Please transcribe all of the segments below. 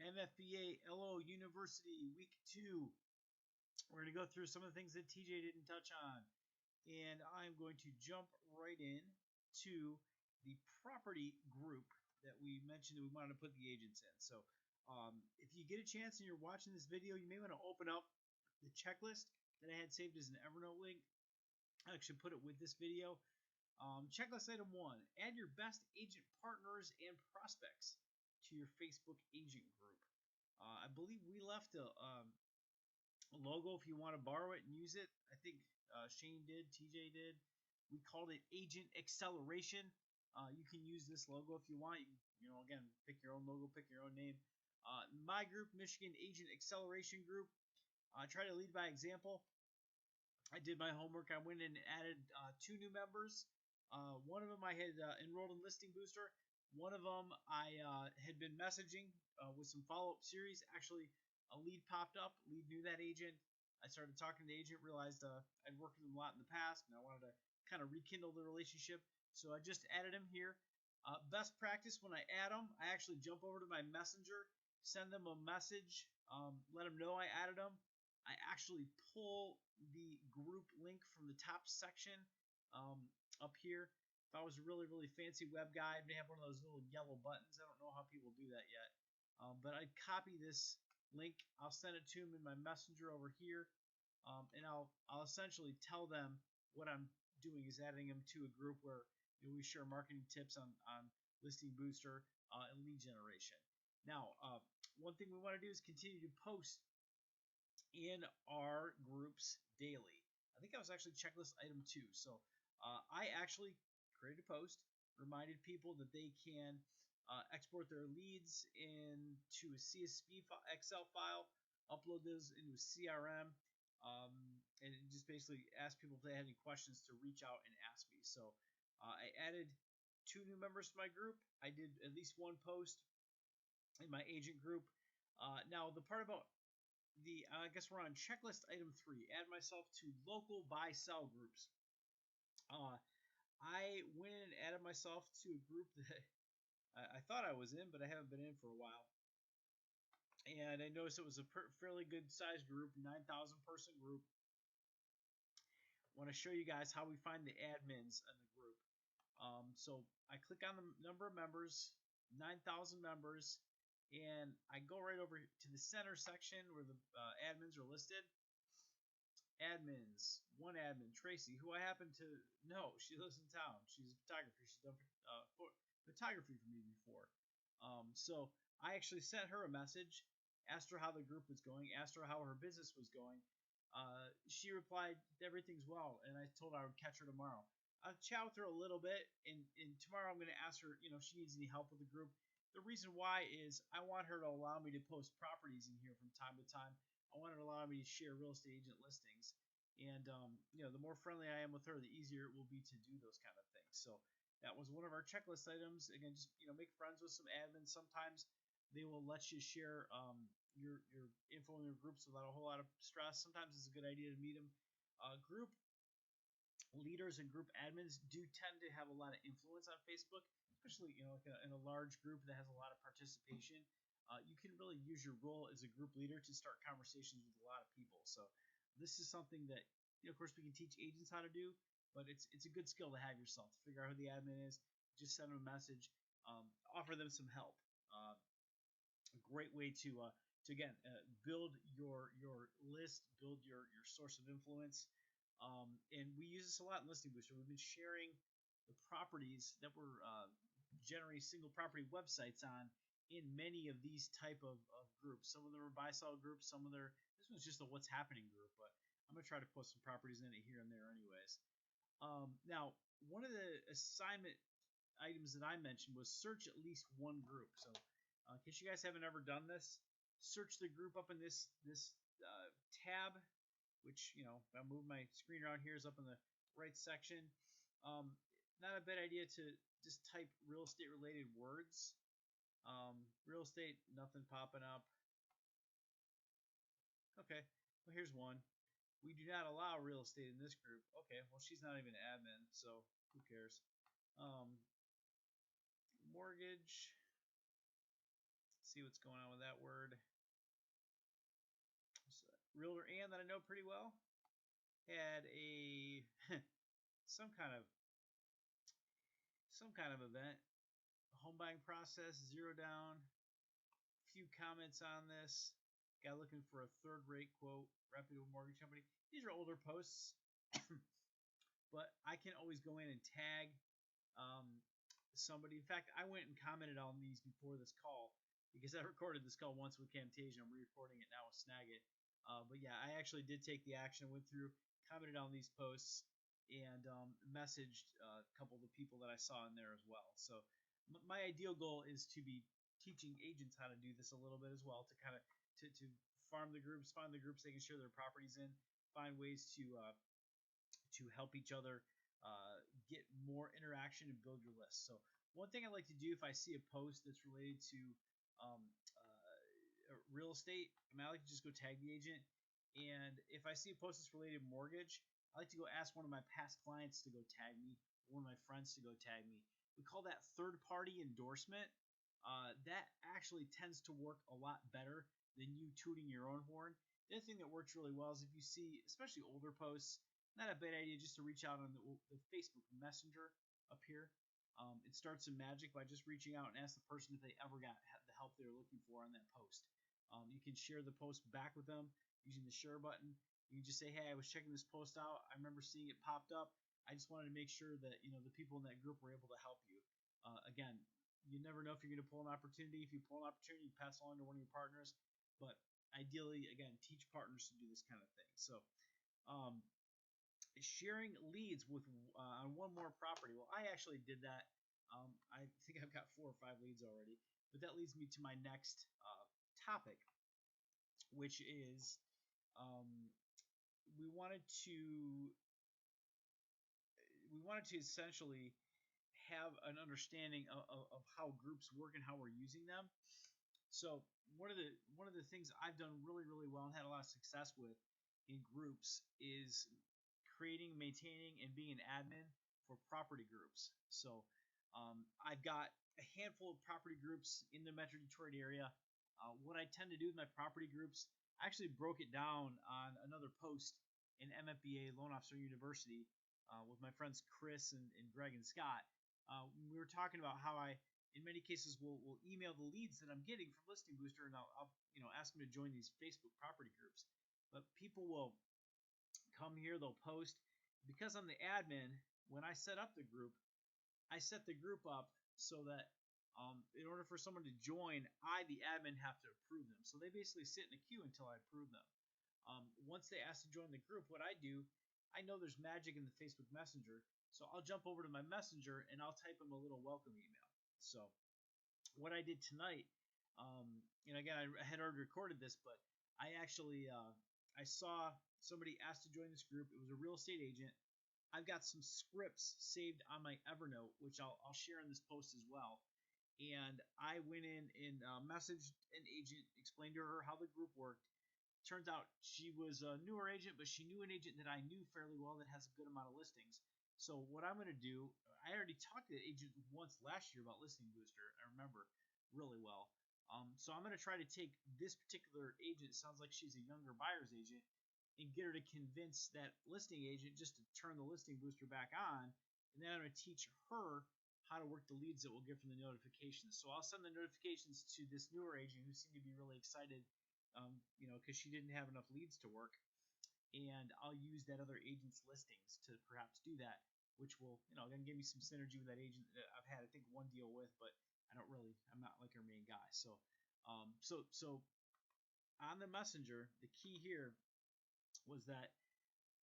MFBA LO University Week 2. We're going to go through some of the things that TJ didn't touch on. And I'm going to jump right in to the property group that we mentioned that we wanted to put the agents in. So if you get a chance and you're watching this video, you may want to open up the checklist that I had saved as an Evernote link. I actually put it with this video. Checklist item 1, add your best agent partners and prospects to your Facebook agent group. I believe we left a logo if you want to borrow it and use it. I think Shane did, TJ did. We called it Agent Acceleration. You can use this logo if you want. Again, pick your own logo, pick your own name. My group, Michigan Agent Acceleration Group. Try to lead by example. I did my homework. I went in and added 2 new members. One of them I had enrolled in Listing Booster. One of them I had been messaging with some follow-up series. Actually, a lead popped up. Lead knew that agent. I started talking to the agent, realized I'd worked with him a lot in the past, and I wanted to kind of rekindle the relationship. So I just added him here. Best practice, when I add them, I actually jump over to my messenger, send them a message, let them know I added them. I actually pull the group link from the top section up here. If I was a really, really fancy web guy, I may have one of those little yellow buttons. I don't know how people do that yet. But I'd copy this link. I'll send it to them in my messenger over here. And I'll essentially tell them what I'm doing is adding them to a group where we share marketing tips on Listing Booster and lead generation. Now, one thing we want to do is continue to post in our groups daily. I think that was actually checklist item 2. So I actually created a post, reminded people that they can export their leads into a CSV Excel file, upload those into a CRM, and just basically ask people if they had any questions to reach out and ask me. So I added 2 new members to my group. I did at least 1 post in my agent group. Now, the part about I guess we're on checklist item 3, add myself to local buy-sell groups. I went in and added myself to a group that I thought I was in, but I haven't been in for a while. And I noticed it was a fairly good sized group, 9,000 person group. I want to show you guys how we find the admins in the group. So I click on the number of members, 9,000 members, and I go right over to the center section where the admins are listed. Admins, 1 admin, Tracy, who I happen to know. She lives in town. She's a photographer. She's done photography for me before. So I actually sent her a message, asked her how the group was going, asked her how her business was going. She replied, everything's well, and I told her I would catch her tomorrow. I'll chat with her a little bit, and tomorrow I'm going to ask her, if she needs any help with the group. The reason why is I want her to allow me to post properties in here from time to time. I want her to allow me to share real estate agent listings. And, the more friendly I am with her, the easier it will be to do those kind of things. So that was one of our checklist items. Again, just, make friends with some admins. Sometimes they will let you share your info in your groups without a whole lot of stress. Sometimes it's a good idea to meet them. Group leaders and group admins do tend to have a lot of influence on Facebook, especially like in a large group that has a lot of participation. You can really use your role as a group leader to start conversations with a lot of people. So this is something that of course we can teach agents how to do, but it's a good skill to have yourself to figure out who the admin is. Just send them a message, offer them some help. A great way to again build your list, build your source of influence. And we use this a lot in Listing Booster. We've been sharing the properties that we're generating single property websites on in many of these type of groups. Some of them are buy-sell groups. Some of this one's just a what's happening group, but I'm going to try to put some properties in it here and there anyways. Now, one of the assignment items that I mentioned was search at least 1 group. So in case you guys haven't ever done this, search the group up in this tab, which, if I move my screen around here, is up in the right section. Not a bad idea to just type real estate related words. Real estate, nothing popping up. Okay, well, here's one. We do not allow real estate in this group. Okay, well, she's not even an admin, so who cares? Mortgage, see what's going on with that word. So, Realtor Ann, that I know pretty well, had a some kind of event. Home buying process, 0 down. Few comments on this. Guy looking for a third-rate quote. Reputable mortgage company. These are older posts, but I can always go in and tag somebody. In fact, I went and commented on these before this call because I recorded this call once with Camtasia. I'm re-recording it now with Snagit. But yeah, I actually did take the action. Went through, commented on these posts, and messaged a couple of the people that I saw in there as well. So my ideal goal is to be teaching agents how to do this a little bit as well, to kind of to farm the groups, find the groups they can share their properties in, find ways to help each other get more interaction and build your list. So one thing I like to do if I see a post that's related to real estate, I like to just go tag the agent. And if I see a post that's related to mortgage, I like to go ask one of my past clients to go tag me, one of my friends to go tag me. We call that third-party endorsement. That actually tends to work a lot better than you tooting your own horn. The other thing that works really well is if you see, especially older posts, not a bad idea just to reach out on the Facebook Messenger up here. It starts some magic by just reaching out and ask the person if they ever got the help they were looking for on that post. You can share the post back with them using the share button. You can just say, hey, I was checking this post out. I remember seeing it popped up. I just wanted to make sure that the people in that group were able to help you. Again, you never know if you're going to pull an opportunity. If you pull an opportunity, you pass along to one of your partners. But ideally, again, teach partners to do this kind of thing. So sharing leads with on one more property. Well, I actually did that. I think I've got 4 or 5 leads already. But that leads me to my next topic, which is we wanted to essentially have an understanding of how groups work and how we're using them. So one of the things I've done really well and had a lot of success with in groups is creating, maintaining, and being an admin for property groups. So I've got a handful of property groups in the Metro Detroit area. What I tend to do with my property groups, I actually broke it down on another post in MFBA Loan Officer University with my friends Chris and Greg and Scott. We were talking about how I, in many cases, will email the leads that I'm getting from Listing Booster, and I'll ask them to join these Facebook property groups. But people will come here, they'll post. Because I'm the admin, when I set up the group, I set the group up so that in order for someone to join, I, the admin, have to approve them. So they basically sit in a queue until I approve them. Once they ask to join the group, what I do, I know there's magic in the Facebook Messenger, so I'll jump over to my Messenger and I'll type them a little welcome email. So what I did tonight, and again, I had already recorded this, but I actually I saw somebody asked to join this group. It was a real estate agent. I've got some scripts saved on my Evernote, which I'll share in this post as well. And I went in and messaged an agent, explained to her how the group worked. Turns out she was a newer agent, but she knew an agent that I knew fairly well that has a good amount of listings. So what I'm going to do, I already talked to the agent once last year about Listing Booster. I remember really well. So I'm going to try to take this particular agent, sounds like she's a younger buyer's agent, and get her to convince that listing agent just to turn the Listing Booster back on. And then I'm going to teach her how to work the leads that we'll get from the notifications. So I'll send the notifications to this newer agent who seemed to be really excited, because she didn't have enough leads to work. And I'll use that other agent's listings to perhaps do that, which will, then give me some synergy with that agent that I've had, I think, one deal with, but I'm not like her main guy. So, so on the Messenger, the key here was that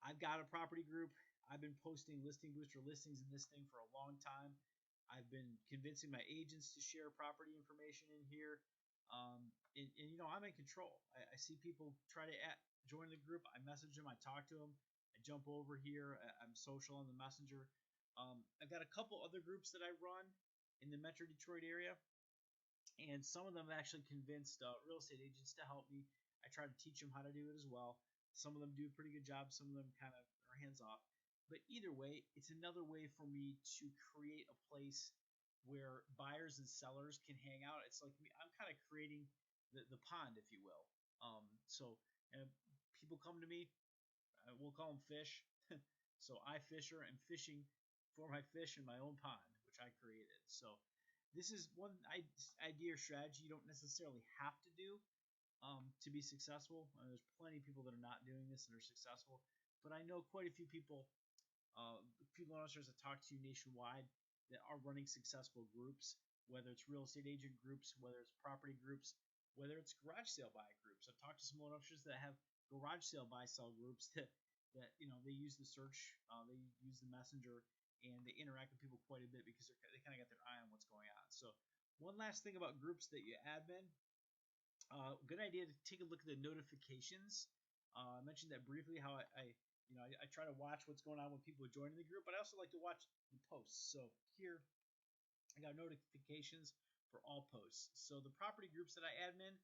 I've got a property group. I've been posting Listing Booster listings in this thing for a long time. I've been convincing my agents to share property information in here. And I'm in control. I see people try to join the group. I message them. I talk to them. I jump over here. I'm social on the Messenger. I've got a couple other groups that I run in the Metro Detroit area. And some of them actually convinced real estate agents to help me. I try to teach them how to do it as well. Some of them do a pretty good job. Some of them kind of are hands off. But either way, it's another way for me to create a place where buyers and sellers can hang out. It's like me, I'm kind of creating the pond, if you will. So people come to me, we'll call them fish. So I fisher and fishing for my fish in my own pond, which I created. So this is one idea or strategy you don't necessarily have to do to be successful. There's plenty of people that are not doing this and are successful, but I know quite a few people, people and investors that talk to you nationwide that are running successful groups, whether it's real estate agent groups, whether it's property groups, whether it's garage sale buy groups. I've talked to some investors that have garage sale buy sell groups that they use the search, they use the messenger, and they interact with people quite a bit because they kind of got their eye on what's going on. So one last thing about groups that you admin, good idea to take a look at the notifications. I mentioned that briefly, how I try to watch what's going on when people are joining the group, but I also like to watch the posts. So here I got notifications for all posts. So the property groups that I admin,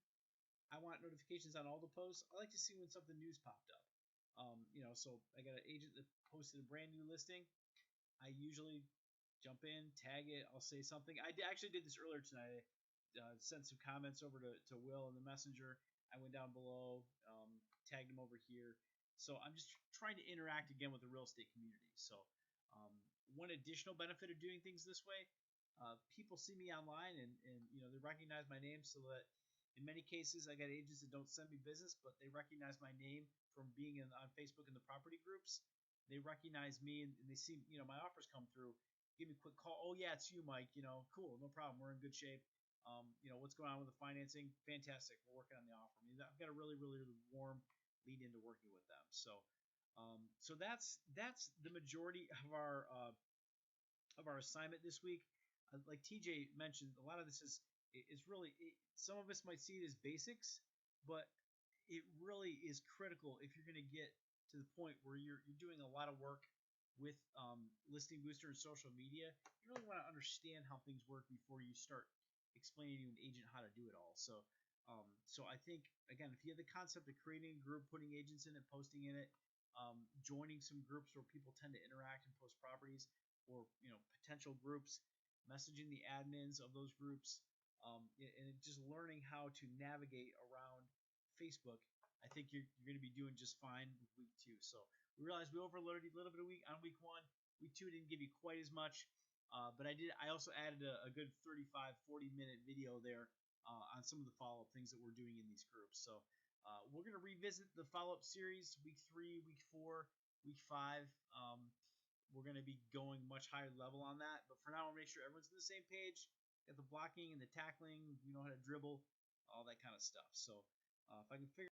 I want notifications on all the posts. I like to see when something new's popped up. So I got an agent that posted a brand new listing. I usually jump in, tag it, I'll say something. I actually did this earlier tonight. I sent some comments over to Will in the messenger. I went down below, tagged him over here. So I'm just trying to interact again with the real estate community. So one additional benefit of doing things this way, people see me online and they recognize my name, so that in many cases I got agents that don't send me business, but they recognize my name from being on Facebook in the property groups. They recognize me and they see my offers come through. Give me a quick call. Oh yeah, it's you, Mike. Cool, no problem. We're in good shape. What's going on with the financing? Fantastic. We're working on the offer. I mean, I've got a really, really, really warm lead into working with them. So that's the majority of our assignment this week. Like TJ mentioned, a lot of this is really some of us might see it as basics, but it really is critical if you're going to get to the point where you're doing a lot of work with listing booster and social media. You really want to understand how things work before you start explaining to an agent how to do it all. So I think, again, if you have the concept of creating a group, putting agents in it, posting in it, joining some groups where people tend to interact and post properties, or potential groups, messaging the admins of those groups, and just learning how to navigate around Facebook, I think you're going to be doing just fine with week 2. So we realized we overloaded a little bit on week 1. Week 2 didn't give you quite as much, but I also added a good 35-40 minute video there on some of the follow-up things that we're doing in these groups. So we're going to revisit the follow-up series week 3, week 4, week 5. We're going to be going much higher level on that, but for now, I'll make sure everyone's on the same page. Got the blocking and the tackling, how to dribble, all that kind of stuff. So if I can figure